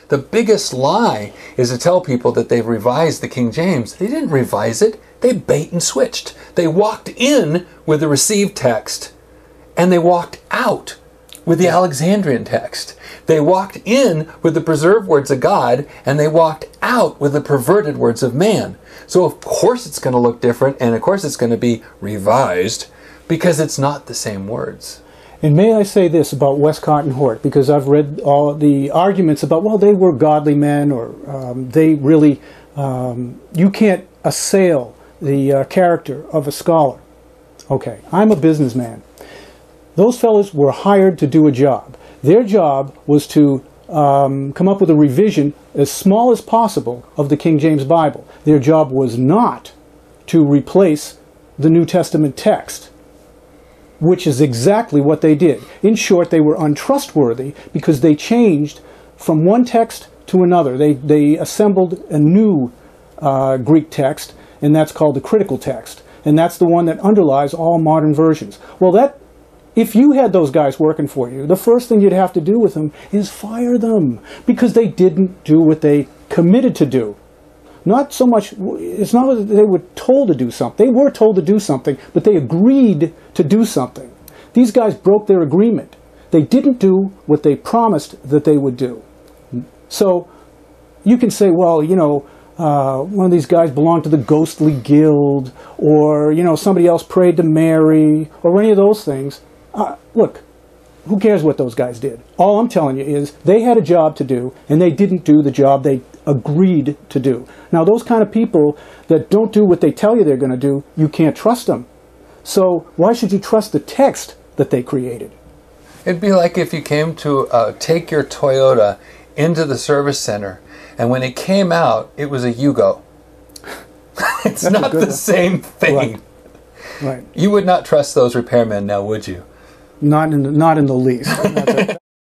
The biggest lie is to tell people that they've revised the King James. They didn't revise it. They bait and switched. They walked in with the received text, and they walked out with the Alexandrian text. They walked in with the preserved words of God, and they walked out with the perverted words of man. So of course it's going to look different, and of course it's going to be revised, because it's not the same words. And may I say this about Westcott and Hort, because I've read all the arguments about, well, they were godly men, or they really, you can't assail the character of a scholar. Okay, I'm a businessman. Those fellows were hired to do a job. Their job was to come up with a revision as small as possible of the King James Bible. Their job was not to replace the New Testament text, which is exactly what they did. In short, they were untrustworthy because they changed from one text to another. They assembled a new Greek text, and that's called the critical text. And that's the one that underlies all modern versions. Well, if you had those guys working for you, the first thing you'd have to do with them is fire them, because they didn't do what they committed to do. Not so much, it's not that they were told to do something. They were told to do something, but they agreed to do something. These guys broke their agreement. They didn't do what they promised that they would do. So you can say, well, you know, one of these guys belonged to the ghostly guild, or, you know, somebody else prayed to Mary, or any of those things. Look, who cares what those guys did? All I'm telling you is they had a job to do, and they didn't do the job they agreed to do. Now, those kind of people that don't do what they tell you they're going to do, you can't trust them. So why should you trust the text that they created? It'd be like if you came to take your Toyota into the service center, and when it came out, it was a Yugo. It's not the same thing. Right. You would not trust those repairmen now, would you? Not in the least.